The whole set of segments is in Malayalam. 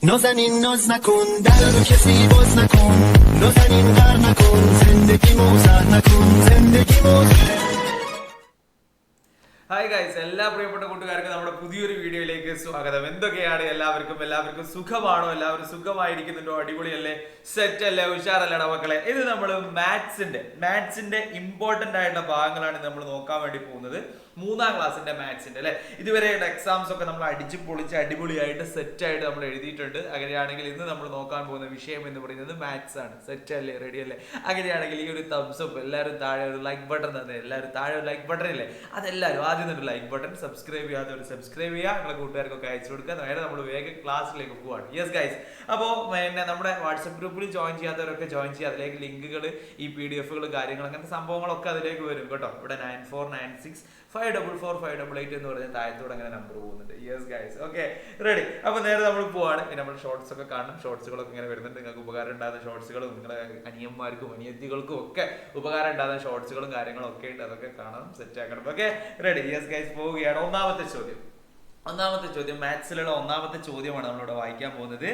نازنین ناز نکن در رو کسی باز نکن نازنین غر نکن زندگی موزر نکن زندگی موزر. ഹായ് ഗൈസ്, എല്ലാ പ്രിയപ്പെട്ട കൂട്ടുകാർക്കും നമ്മുടെ പുതിയൊരു വീഡിയോയിലേക്ക് സ്വാഗതം. എന്തൊക്കെയാണ് എല്ലാവർക്കും സുഖമാണോ? എല്ലാവരും സുഖമായിരിക്കുന്നുണ്ടോ? അടിപൊളിയല്ലേ? സെറ്റ് അല്ലേ? ഉഷാറല്ലേടാ മക്കളെ? ഇത് നമ്മൾ മാത്സിന്റെ ഇമ്പോർട്ടന്റ് ആയിട്ടുള്ള ഭാഗങ്ങളാണ് നമ്മൾ നോക്കാൻ വേണ്ടി പോകുന്നത്. 3ാം ക്ലാസ്സിന്റെ മാത്സിന്റെ അല്ലെ. ഇതുവരെയുള്ള എക്സാംസ് ഒക്കെ നമ്മൾ അടിച്ചു പൊളിച്ച് അടിപൊളിയായിട്ട് സെറ്റ് ആയിട്ട് നമ്മൾ എഴുതിയിട്ടുണ്ട്. അങ്ങനെയാണെങ്കിൽ ഇന്ന് നമ്മൾ നോക്കാൻ പോകുന്ന വിഷയം എന്ന് പറയുന്നത് മാത്സ് ആണ്. സെറ്റ് അല്ലേ? റെഡി അല്ലേ? അങ്ങനെയാണെങ്കിൽ ഈ ഒരു തംസ് അപ്പ് എല്ലാവരും താഴെ ഒരു ലൈക്ക് ബട്ടൺ തന്നെ, എല്ലാവരും താഴെ ഒരു ലൈക്ക് ബട്ടൺ ഇല്ലേ, അതെല്ലാവരും ആദ്യം ഒരു ലൈക്ക് ബട്ടൺ, സബ്സ്ക്രൈബ് ചെയ്യാത്തവർ സബ്സ്ക്രൈബ് ചെയ്യുക, നിങ്ങളുടെ കൂട്ടുകാർക്കൊക്കെ അയച്ചു കൊടുക്കുക. നേരെ നമ്മൾ വേഗം ക്ലാസ്സിലേക്ക് പോവാണ്. യെസ് ഗൈസ്, അപ്പോൾ പിന്നെ നമ്മുടെ വാട്സപ്പ് ഗ്രൂപ്പിൽ ജോയിൻ ചെയ്യാത്തവരൊക്കെ ജോയിൻ ചെയ്യുക. അതിലേക്ക് ലിങ്കുകൾ, ഈ PDF കാര്യങ്ങൾ, അങ്ങനത്തെ സംഭവങ്ങളൊക്കെ അതിലേക്ക് വരും കേട്ടോ. ഇവിടെ 9496544588 എന്ന് പറഞ്ഞ താഴത്തോടെ അങ്ങനെ നമ്പർ പോകുന്നുണ്ട്. Yes guys, okay ready. അപ്പോൾ നേരെ നമ്മൾ പോവാണ്. പിന്നെ നമ്മൾ ഷോർട്സ് ഒക്കെ കാണണം. ഷോർട്സുകളൊക്കെ ഇങ്ങനെ വരുന്നുണ്ട്. നിങ്ങൾക്ക് ഉപകാരം ഉണ്ടാകുന്ന ഷോർട്സുകളും നിങ്ങളുടെ അനിയന്മാർക്കും അനിയത്തികൾക്കും ഒക്കെ ഉപകാരം ഉണ്ടാകുന്ന ഷോർട്സുകളും കാര്യങ്ങളും ഒക്കെ ഉണ്ട്. അതൊക്കെ കാണണം, സെറ്റ് ആക്കണം. Okay ready. യെസ് ഗൈസ്, പോവുകയാണ്. ഒന്നാമത്തെ ചോദ്യം മാത്സിലുള്ള ഒന്നാമത്തെ ചോദ്യമാണ് നമ്മളിവിടെ വായിക്കാൻ പോകുന്നത്.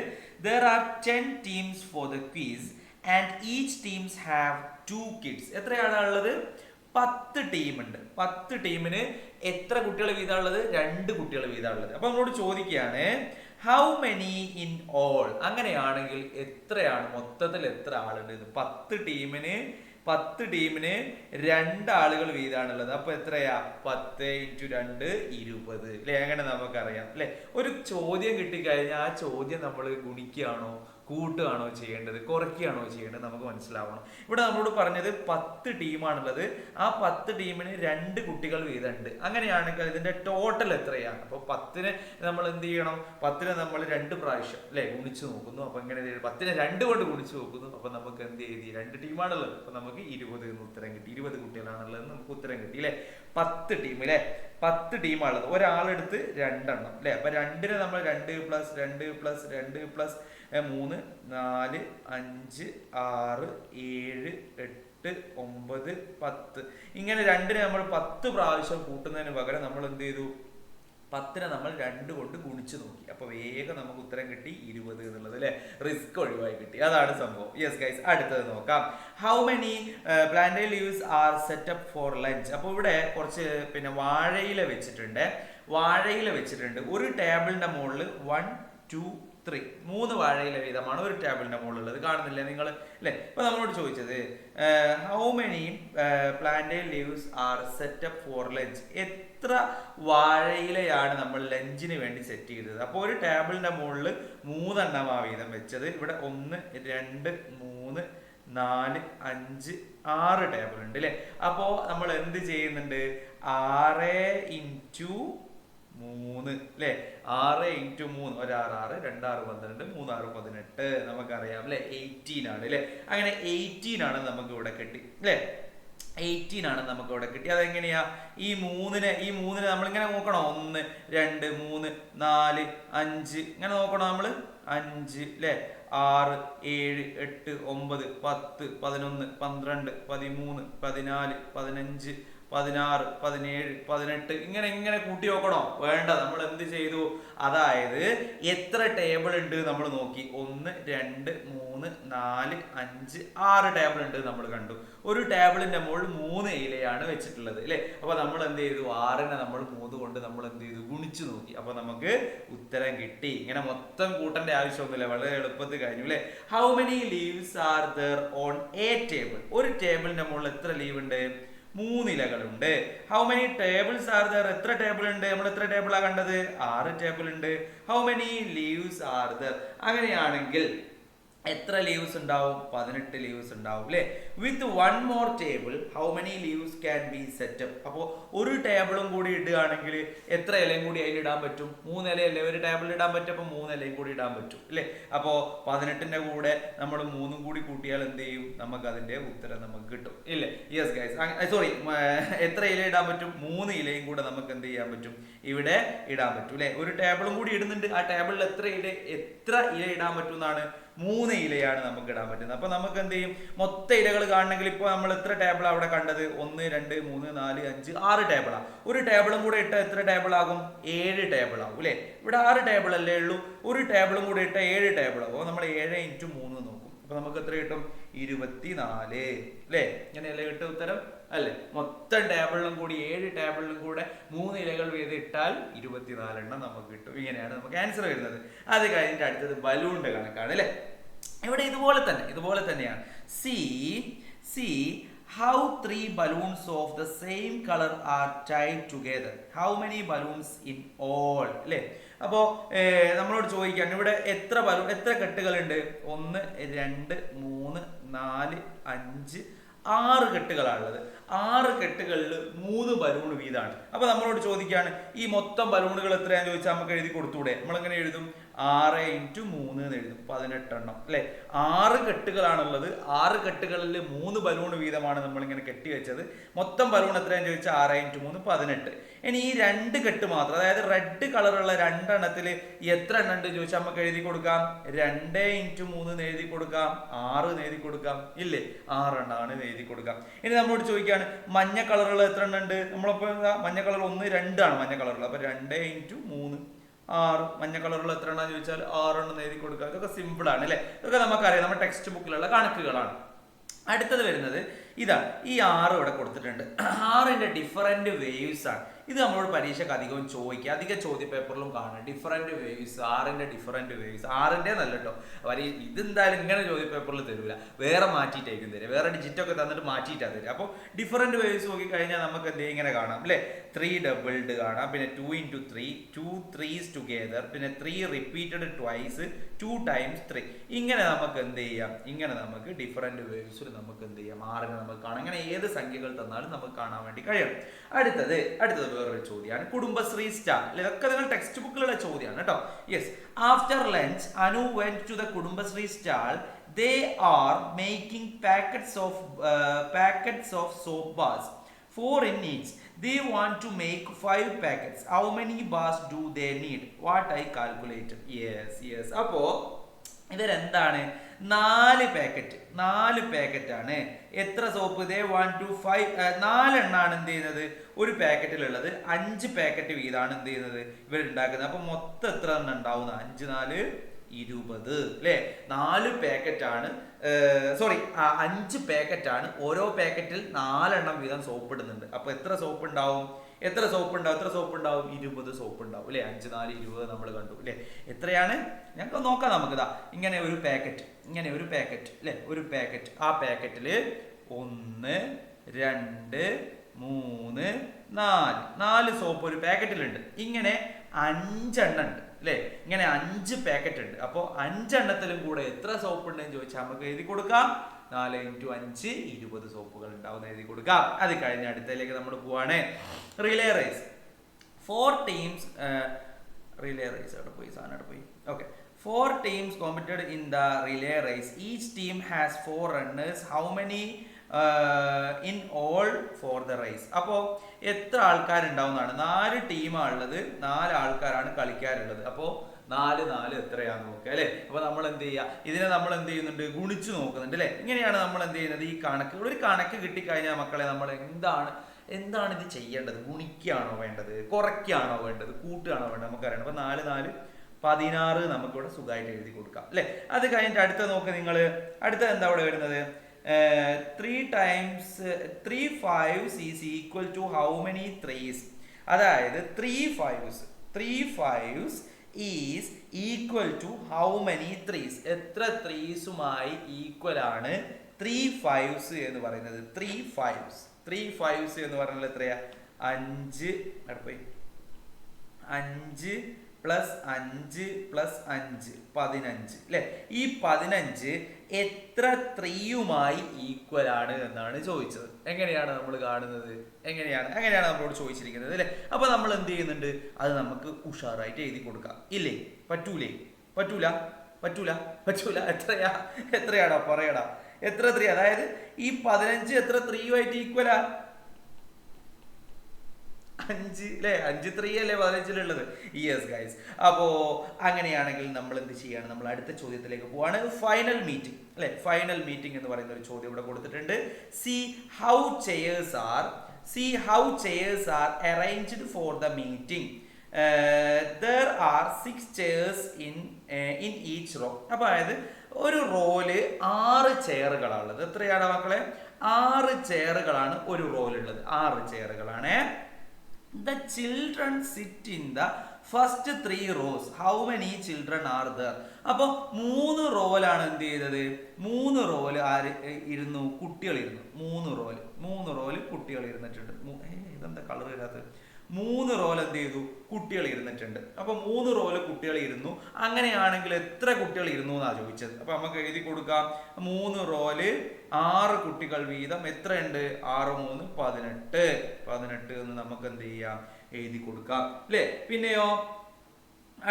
There are 10 teams for the quiz and each teams have 2 kids. എത്രയാണ് ഉള്ളത്? 10 ടീമുണ്ട്. 10 ടീമിന് എത്ര കുട്ടികൾ വീതമുള്ളത്? 2 കുട്ടികൾ വീതമുള്ളത്. അപ്പൊ നമ്മളോട് ചോദിക്കുകയാണ് ഹൗ മെനി ഇൻ ഓൾ. അങ്ങനെയാണെങ്കിൽ എത്രയാണ് മൊത്തത്തിൽ എത്ര ആളുണ്ട്? 10 ടീമിന് 2 ആളുകൾ വീതാണുള്ളത്. അപ്പൊ എത്രയാ? 10 × 2 20 അല്ലെ? അങ്ങനെ നമുക്കറിയാം അല്ലെ. ഒരു ചോദ്യം കിട്ടിക്കഴിഞ്ഞാൽ ആ ചോദ്യം നമ്മൾ ഗുണിക്കുകയാണോ കൂട്ടുകയാണോ ചെയ്യേണ്ടത്, കുറയ്ക്കുകയാണോ ചെയ്യേണ്ടത് നമുക്ക് മനസ്സിലാവണം. ഇവിടെ നമ്മളോട് പറഞ്ഞത് 10 ടീമാണുള്ളത്. ആ 10 ടീമിന് 2 കുട്ടികൾ വീതമുണ്ട്. അങ്ങനെയാണെങ്കിൽ ഇതിന്റെ ടോട്ടൽ എത്രയാണ്? അപ്പൊ 10നെ നമ്മൾ എന്ത് ചെയ്യണം? 10നെ നമ്മൾ 2 പ്രാവശ്യം അല്ലെ ഗുണിച്ചു നോക്കുന്നു. അപ്പൊ ഇങ്ങനെ 10നെ 2 കൊണ്ട് ഗുണിച്ചു നോക്കുന്നു. അപ്പൊ നമുക്ക് എന്ത് ചെയ്തി? 2 ടീമാണുള്ളത്. അപ്പൊ നമുക്ക് 20 എന്ന് ഉത്തരം കിട്ടി. 20 കുട്ടികളാണുള്ളത് നമുക്ക് ഉത്തരം കിട്ടി അല്ലെ. 10 ടീം അല്ലെ. 10 ടീമാണുള്ളത്. ഒരാളെടുത്ത് 2 എണ്ണം അല്ലെ. അപ്പൊ 2നെ നമ്മൾ 2 + 2 + 2 + 3 4 5 6 7 8 9 10 ഇങ്ങനെ 2നെ നമ്മൾ 10 പ്രാവശ്യം കൂട്ടുന്നതിന് പകരം നമ്മൾ എന്ത് ചെയ്തു? 10നെ നമ്മൾ 2 കൊണ്ട് ഗുണിച്ചു നോക്കി. അപ്പൊ വേഗം നമുക്ക് ഉത്തരം കിട്ടി 20 എന്നുള്ളത് അല്ലെ. റിസ്ക് ഒഴിവായി കിട്ടി. അതാണ് സംഭവം. യെസ് ഗൈസ്, അടുത്തത് നോക്കാം. How many plantation leaves R set up for lunch. അപ്പൊ ഇവിടെ കുറച്ച് പിന്നെ വാഴയില വെച്ചിട്ടുണ്ട്. ഒരു ടേബിളിന്റെ മുകളിൽ 1 2 3 3 വാഴയില വീതമാണ് ഒരു ടേബിളിന്റെ മുകളിലുള്ളത്. കാണുന്നില്ലേ നിങ്ങൾ അല്ലെ? അപ്പൊ നമ്മളോട് ചോദിച്ചത് how many plantation leaves R set up for lunch. എത്ര വാഴയിലയാണ് നമ്മൾ ലഞ്ചിന് വേണ്ടി സെറ്റ് ചെയ്തത്? അപ്പോൾ ഒരു ടേബിളിന്റെ മുകളിൽ 3 എണ്ണമാ വീതം വെച്ചത്. ഇവിടെ 1 2 3 4 5 6 ടേബിൾ ഉണ്ട് അല്ലെ. അപ്പോ നമ്മൾ എന്ത് ചെയ്യുന്നുണ്ട്? 6 × 3 അല്ലെ. 6 × 3 1 6 6 2 6 12 3 6 18 നമുക്കറിയാം അല്ലെ. 18 ആണ് അല്ലെ. അങ്ങനെ 18 ആണ് നമുക്ക് ഇവിടെ കിട്ടി അല്ലെ. 18 ആണ് നമുക്ക് ഇവിടെ കിട്ടി. അതെങ്ങനെയാ? ഈ മൂന്നിനെ നമ്മളിങ്ങനെ നോക്കണം. 1 2 3 4 5 ഇങ്ങനെ നോക്കണം നമ്മൾ. 5 അല്ലെ, 6 7 8 9 10 11 12 13 14 15 16 17 18 ഇങ്ങനെ കൂട്ടി നോക്കണോ? വേണ്ട. നമ്മൾ എന്ത് ചെയ്തു? അതായത് എത്ര ടേബിൾ ഉണ്ട് നമ്മൾ നോക്കി. 1 2 3 4 5 6 ടേബിൾ ഉണ്ട് നമ്മൾ കണ്ടു. ഒരു ടേബിളിന്റെ മുകളിൽ 3 ഇലയാണ് വെച്ചിട്ടുള്ളത് അല്ലെ. അപ്പൊ നമ്മൾ എന്ത് ചെയ്തു? 6നെ നമ്മൾ 3 കൊണ്ട് നമ്മൾ എന്ത് ചെയ്തു? ഗുണിച്ചു നോക്കി. അപ്പൊ നമുക്ക് ഉത്തരം കിട്ടി. ഇങ്ങനെ മൊത്തം കൂട്ടേണ്ട ആവശ്യമൊന്നുമില്ല, വളരെ എളുപ്പത്തിൽ കഴിഞ്ഞു അല്ലെ. How many leaves are there on a table. ഒരു ടേബിളിന്റെ മുകളിൽ എത്ര ലീവ് ഉണ്ട്? 3 ഇലകളുണ്ട്. How many tables are there. എത്ര ടേബിൾ ഉണ്ട്? നമ്മൾ എത്ര ടേബിളാണ് കണ്ടത്? 6 ടേബിൾ ഉണ്ട്. How many leaves are there. അങ്ങനെയാണെങ്കിൽ എത്ര ലീവ്സ് ഉണ്ടാവും? 18 ലീവ്സ് ഉണ്ടാവും അല്ലെ. With 1 more table how many leaves can be set up. അപ്പോൾ ഒരു ടേബിളും കൂടി ഇടുകയാണെങ്കിൽ എത്ര ഇലയും കൂടി അതിൽ ഇടാൻ പറ്റും? 3 ഇലയല്ലേ ഒരു ടേബിളിൽ ഇടാൻ പറ്റും. അപ്പോൾ 3 ഇലയും കൂടി ഇടാൻ പറ്റും അല്ലെ. അപ്പോൾ 18ന്റെ കൂടെ നമ്മൾ 3 കൂടി കൂട്ടിയാൽ എന്ത് ചെയ്യും? നമുക്ക് അതിന്റെ ഉത്തരം നമുക്ക് കിട്ടും ഇല്ലേ. യെസ് ഗൈസ്, സോറി, എത്ര ഇല ഇടാൻ പറ്റും? 3 ഇലയും കൂടെ നമുക്ക് എന്ത് ചെയ്യാൻ പറ്റും? ഇവിടെ ഇടാൻ പറ്റും അല്ലെ. ഒരു ടേബിളും കൂടി ഇടുന്നുണ്ട്. ആ ടേബിളിൽ എത്ര ഇല ഇടാൻ പറ്റും എന്നാണ് 3 ഇലയാണ് നമുക്ക് ഇടാൻ പറ്റുന്നത്. അപ്പൊ നമുക്ക് എന്ത് ചെയ്യും, മൊത്തം ഇലകൾ കാണണമെങ്കിൽ ഇപ്പൊ നമ്മൾ എത്ര ടേബിൾ അവിടെ കണ്ടത്, 1 2 3 4 5 6 ടേബിളാണ്. ഒരു ടേബിളും കൂടെ ഇട്ട എത്ര ടേബിൾ ആകും, 7 ടേബിൾ ആകും അല്ലെ. ഇവിടെ 6 ടേബിൾ അല്ലേ ഉള്ളൂ, ഒരു ടേബിളും കൂടെ ഇട്ട 7 ടേബിൾ ആകും. നമ്മൾ 7 × 3 നോക്കും, അപ്പൊ നമുക്ക് എത്ര കിട്ടും, 24 അല്ലേ. ഇങ്ങനെയല്ലേ കിട്ടും ഉത്തരം അല്ലെ. മൊത്തം ടേബിളിലും കൂടി 7 ടേബിളിലും കൂടെ 3 ഇലകൾ വീതം ഇട്ടാൽ 24 എണ്ണം നമുക്ക് കിട്ടും. ഇങ്ങനെയാണ് നമുക്ക് ആൻസർ വരുന്നത്. അത് കഴിഞ്ഞിട്ട് അടുത്തത് ബലൂണിന്റെ കണക്കാണ് അല്ലെ. ഇവിടെ ഇതുപോലെ തന്നെയാണ്. C how 3 balloons of the same color are tied together, how many balloons in all അല്ലേ. അപ്പോൾ നമ്മളോട് ചോദിക്കുകയാണ് ഇവിടെ എത്ര കെട്ടുകളുണ്ട്, 1 2 3 4 5 6 കെട്ടുകളാണുള്ളത്. 6 കെട്ടുകളിൽ 3 ബലൂൺ വീതമാണ്. അപ്പൊ നമ്മളോട് ചോദിക്കുകയാണ് ഈ മൊത്തം ബലൂണുകൾ എത്രയാന്ന് ചോദിച്ചാൽ നമുക്ക് എഴുതി കൊടുത്തൂടെ. നമ്മളെങ്ങനെ എഴുതും, 6 × 3 എന്ന് എഴുതും, 18 എണ്ണം അല്ലെ. 6 കെട്ടുകളാണുള്ളത്. 6 കെട്ടുകളിൽ 3 ബലൂൺ വീതമാണ് നമ്മളിങ്ങനെ കെട്ടിവെച്ചത്. മൊത്തം ബലൂൺ എത്രയാന്ന് ചോദിച്ചാൽ 6 × 3 18. ഇനി ഈ 2 കെട്ട് മാത്രം, അതായത് റെഡ് കളറുള്ള 2 എണ്ണത്തിൽ എത്ര എണ്ണം ഉണ്ട് ചോദിച്ചാൽ നമുക്ക് എഴുതി കൊടുക്കാം, 2 × 3 എന്ന് എഴുതി കൊടുക്കാം, 6 എന്ന് എഴുതി കൊടുക്കാം ഇല്ലേ, 6 എണ്ണമാണ് എഴുതി കൊടുക്കാം. ഇനി നമ്മളോട് ചോദിക്കുകയാണ് മഞ്ഞ കളറുള്ള എത്ര എണ്ണം ഉണ്ട്. നമ്മളിപ്പോ മഞ്ഞ കളർ 1 2 ആണ് മഞ്ഞ കളറുള്ള. അപ്പൊ 2 × 3 6. മഞ്ഞ കളറുള്ള എത്ര എണ്ണം ചോദിച്ചാൽ 6 എണ്ണം എഴുതി കൊടുക്കുക. ഇതൊക്കെ സിമ്പിൾ ആണ് അല്ലെ. ഇതൊക്കെ നമുക്കറിയാം, നമ്മുടെ ടെക്സ്റ്റ് ബുക്കിലുള്ള കണക്കുകളാണ്. അടുത്തത് വരുന്നത് ഇതാണ്, ഈ 6 ഇവിടെ കൊടുത്തിട്ടുണ്ട്. 6ന്റെ ഡിഫറെന്റ് വേവ്സ് ആണ്. ഇത് നമ്മളോട് പരീക്ഷയ്ക്ക് അധികവും ചോദിക്കുക, അധിക ചോദ്യ പേപ്പറിലും കാണാം. ഡിഫറെന്റ് വേവ്സ്, 6ന്റെ ഡിഫറെന്റ് വേവ്സ്. 6ന്റെ നല്ല കേട്ടോ, ഇതെന്തായാലും ഇങ്ങനെ ചോദ്യ പേപ്പറിൽ തരില്ല, വേറെ മാറ്റിയിട്ടായിരിക്കും തരിക, വേറെ ഡിജിറ്റൊക്കെ തന്നിട്ട് മാറ്റിയിട്ടാണ് തരിക. അപ്പോൾ ഡിഫറെന്റ് വേവ്സ് നോക്കി കഴിഞ്ഞാൽ നമുക്ക് എന്ത് ഇങ്ങനെ കാണാം അല്ലെ. 3 ഡബിൾഡ് കാണാം, പിന്നെ 2 × 3, 2 3s ടുഗെദർ, പിന്നെ 3 റിപ്പീറ്റഡ് ട്വൈസ്, 2 × 3. ഇങ്ങനെ നമുക്ക് എന്ത് ചെയ്യാം, ഇങ്ങനെ നമുക്ക് ഡിഫറെന്റ് വേവ്സിൽ നമുക്ക് എന്ത് ചെയ്യാം, 6നെ നമുക്ക് കാണാം. ഇങ്ങനെ ഏത് സംഖ്യകൾ തന്നാലും നമുക്ക് കാണാൻ വേണ്ടി കഴിയണം. അടുത്തത് വേറൊരു ചോദ്യമാണ്, കുടുംബശ്രീ സ്റ്റാൾ. ഇതൊക്കെ നിങ്ങൾ ടെക്സ്റ്റ് ബുക്കിലുള്ള ചോദ്യമാണ് കേട്ടോ. Yes, after lunch Anu went to the Kudumbashree stall. They are making packets of soap bars, 4 in each. They want to make 5 packets. How many bars do they need? What I calculated. Yes. അപ്പോ ഇവരെന്താണ്, 4 പാക്കറ്റ് ആണ്. എത്ര സോപ്പ്, ദേ 1 2 5 4 എണ്ണാണ് എന്ത് ചെയ്യുന്നത് ഒരു പാക്കറ്റിലുള്ളത്. 5 പാക്കറ്റ് വീതമാണ് എന്ത് ചെയ്യുന്നത് ഇവരുണ്ടാക്കുന്നത്. അപ്പൊ മൊത്തം എത്ര എണ്ണം ഉണ്ടാവുന്ന, 5 4 20 അല്ലെ. 4 പാക്കറ്റ് ആണ്, 5 പാക്കറ്റ് ആണ്. ഓരോ പാക്കറ്റിൽ 4 എണ്ണം വീതം സോപ്പ് ഇടുന്നുണ്ട്. അപ്പൊ എത്ര സോപ്പ് ഉണ്ടാവും, 20 സോപ്പ് ഉണ്ടാവും അല്ലെ. 5 4 20 നമ്മൾ കണ്ടു അല്ലെ. എത്രയാണ് ഞങ്ങൾക്ക് നോക്കാം നമുക്ക്. ഇങ്ങനെ ഒരു പാക്കറ്റ് അല്ലെ, ഒരു പാക്കറ്റ്. ആ പാക്കറ്റില് 1 2 3 4 സോപ്പ് ഒരു പാക്കറ്റിലുണ്ട്. ഇങ്ങനെ 5 എണ്ണം ഉണ്ട് അല്ലെ. ഇങ്ങനെ 5 പാക്കറ്റ് ഉണ്ട്. അപ്പോൾ 5 എണ്ണത്തിലും കൂടെ എത്ര സോപ്പ് ഉണ്ടെന്ന് ചോദിച്ചാൽ നമുക്ക് എഴുതി കൊടുക്കാം, 4 × 5 20 സോപ്പുകൾ ഉണ്ടാവും എഴുതി കൊടുക്കാം. അത് കഴിഞ്ഞ അടുത്തതിലേക്ക് നമ്മൾ പോവാണ്. Relay race. 4 teams okay. 4 teams competed in the relay race. Each team has 4 runners. How many in all for the race? അപ്പോൾ എത്ര ആൾക്കാരുണ്ടാവുന്നതാണ്, 4 ടീമാണ് ഉള്ളത്, 4 ആൾക്കാരാണ് കളിക്കാറുള്ളത്. അപ്പോൾ 4 എത്രയാണെന്ന് നോക്കുക അല്ലെ. അപ്പൊ നമ്മൾ എന്ത് ചെയ്യുക, ഇതിനെ നമ്മൾ എന്ത് ചെയ്യുന്നുണ്ട്, ഗുണിച്ചു നോക്കുന്നുണ്ട് അല്ലെ. ഇങ്ങനെയാണ് നമ്മൾ എന്ത് ചെയ്യുന്നത്. ഈ ഒരു കണക്ക് കിട്ടിക്കഴിഞ്ഞാൽ മക്കളെ നമ്മൾ എന്താണ് ഇത് ചെയ്യേണ്ടത്, ഗുണിക്കുകയാണോ വേണ്ടത്, കുറയ്ക്കുകയാണോ വേണ്ടത്, കൂട്ടുകയാണോ വേണ്ടത് നമുക്കറിയണം. അപ്പൊ 4 4 16 നമുക്കിവിടെ സുഖമായിട്ട് എഴുതി കൊടുക്കാം അല്ലെ. അത് കഴിഞ്ഞിട്ട് അടുത്ത നോക്ക് നിങ്ങൾ, അടുത്ത എന്താ ഇവിടെ വരുന്നത്, 3 5s is equal to how many 3s? അതായത് 3 5s is equal to how many 3s? എത്ര 3സുമായി ഈക്വൽ ആണ് 3 5s എന്ന് പറയുന്നത്. 3 5s എന്ന് പറഞ്ഞാൽ എത്രയാ, 5 + 5 + 5 15 അല്ലെ. ഈ 15 എത്ര 3യുമായി ഈക്വൽ ആണ് എന്നാണ് ചോദിച്ചത്. എങ്ങനെയാണ് നമ്മൾ കാണുന്നത്, അങ്ങനെയാണ് നമ്മളോട് ചോദിച്ചിരിക്കുന്നത് അല്ലെ. അപ്പൊ നമ്മൾ എന്ത് ചെയ്യുന്നുണ്ട്, അത് നമുക്ക് ഉഷാറായിട്ട് എഴുതി കൊടുക്കാം ഇല്ലേ. പറ്റൂല. എത്രയാടാ പറയടാ, എത്ര 3? അതായത് ഈ 15 എത്ര 3യുമായിട്ട് ഈക്വലാ, 5 അല്ലേ, 5 3 അല്ലേ 15-ലുള്ളത്. Yes guys. അപ്പോ അങ്ങനെയാണെങ്കിൽ നമ്മൾ എന്ത് ചെയ്യാണ്, നമ്മൾ അടുത്ത ചോദ്യത്തിലേക്ക് പോവാണ്. ഫൈനൽ മീറ്റിംഗ് അല്ലെ, ഫൈനൽ മീറ്റിംഗ് എന്ന് പറയുന്ന ഒരു ചോദ്യം ഇവിടെ കൊടുത്തിട്ടുണ്ട്. See how chairs R arranged for the meeting. there are 6 chairs in each row. അപ്പൊ അതായത് ഒരു റോയില് 6 ചെയറുകളാണുള്ളത്. എത്രയാണ് മക്കളെ? 6 ചെയറുകളാണ് ഒരു റോയിലുള്ളത്. 6 ചെയറുകളാണ്. The children sit in the first 3 rows. How many children are there? അപ്പൊ 3 റോയിലാണ് എന്ത് ചെയ്തത്? 3 റോയില് ആര് ഇരുന്നു? കുട്ടികൾ ഇരുന്നു. 3 റോയില് കുട്ടികൾ ഇരുന്നിട്ടുണ്ട്. ഇതെന്താ കളർ ഇല്ലാത്തത്? 3 റോയിൽ എന്ത് ചെയ്തു? കുട്ടികൾ ഇരുന്നിട്ടുണ്ട്. അപ്പൊ 3 റോയില് കുട്ടികൾ ഇരുന്നു. അങ്ങനെയാണെങ്കിൽ എത്ര കുട്ടികൾ ഇരുന്നു എന്നാ ചോദിച്ചത്. അപ്പൊ നമുക്ക് എഴുതി കൊടുക്കാം. 3 റോയില് 6 കുട്ടികൾ വീതം എത്രയുണ്ട്? 6 3 18 എന്ന് നമുക്ക് എന്ത് ചെയ്യാം? എഴുതി കൊടുക്കാം അല്ലേ. പിന്നെയോ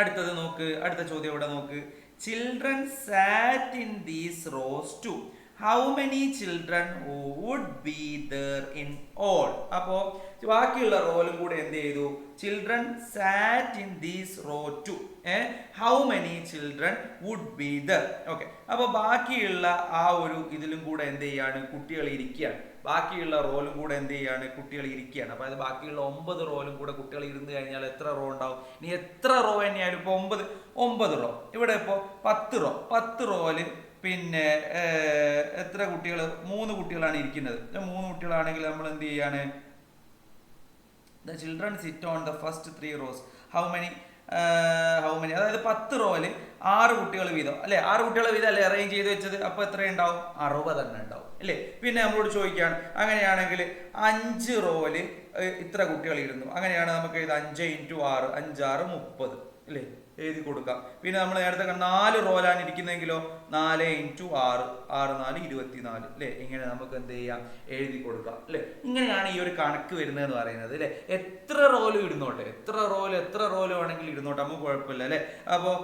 അടുത്തത് നോക്ക്, അടുത്ത ചോദ്യം ഇവിടെ നോക്ക്. Children sat in these rows two. How many children would be there in all? അപ്പോ ബാക്കിയുള്ള റോയിലും കൂടെ എന്ത് ചെയ്തു? Children sat in these row two. How many children would be there. Okay, അപ്പൊ ബാക്കിയുള്ള ആ ഒരു ഇതിലും കൂടെ എന്ത് ചെയ്യാണ്? കുട്ടികൾ ഇരിക്കുകയാണ്. ബാക്കിയുള്ള റോയിലും കൂടെ എന്ത് ചെയ്യാണ്? കുട്ടികൾ ഇരിക്കുകയാണ്. അപ്പൊ അത് ബാക്കിയുള്ള 9 റോയിലും കൂടെ കുട്ടികൾ ഇരുന്ന് കഴിഞ്ഞാൽ എത്ര റോ ഉണ്ടാവും? ഇനി എത്ര റോ തന്നെയായാലും ഇപ്പൊ 9 റോ. ഇവിടെ ഇപ്പോ 10 റോയില് പിന്നെ എത്ര കുട്ടികൾ? 3 കുട്ടികളാണ് ഇരിക്കുന്നത്. 3 കുട്ടികളാണെങ്കിൽ നമ്മൾ എന്ത് ചെയ്യാണ്? The children sit on the first 3 rows. How many? അതായത് 10 റോയില് 6 കുട്ടികൾ വീതം അല്ലെ, 6 കുട്ടികളെ വീതം അല്ലെ അറേഞ്ച് ചെയ്ത് വെച്ചത്. അപ്പൊ എത്ര ഉണ്ടാവും? 60 തന്നെ ഉണ്ടാവും അല്ലേ. പിന്നെ നമ്മളോട് ചോദിക്കുകയാണ്, അങ്ങനെയാണെങ്കിൽ 5 റോയില് ഇത്ര കുട്ടികൾ ഇരുന്നു. അങ്ങനെയാണ് നമുക്ക് ഇത് 5 × 6 5 6 30 അല്ലേ, എഴുതി കൊടുക്കാം. പിന്നെ നമ്മൾ നേരത്തെ 4 റോയിലാണ് ഇരിക്കുന്നതെങ്കിലോ 4 × 6 6 4 24 അല്ലേ. ഇങ്ങനെ നമുക്ക് എന്ത് ചെയ്യാം? എഴുതി കൊടുക്കാം അല്ലേ. ഇങ്ങനെയാണ് ഈ ഒരു കണക്ക് വരുന്നത് എന്ന് പറയുന്നത് അല്ലേ. എത്ര റോലും ഇടുന്നോട്ടെ, എത്ര റോല് വേണമെങ്കിലും ഇരുന്നോട്ടെ, നമുക്ക് കുഴപ്പമില്ല അല്ലേ. അപ്പോൾ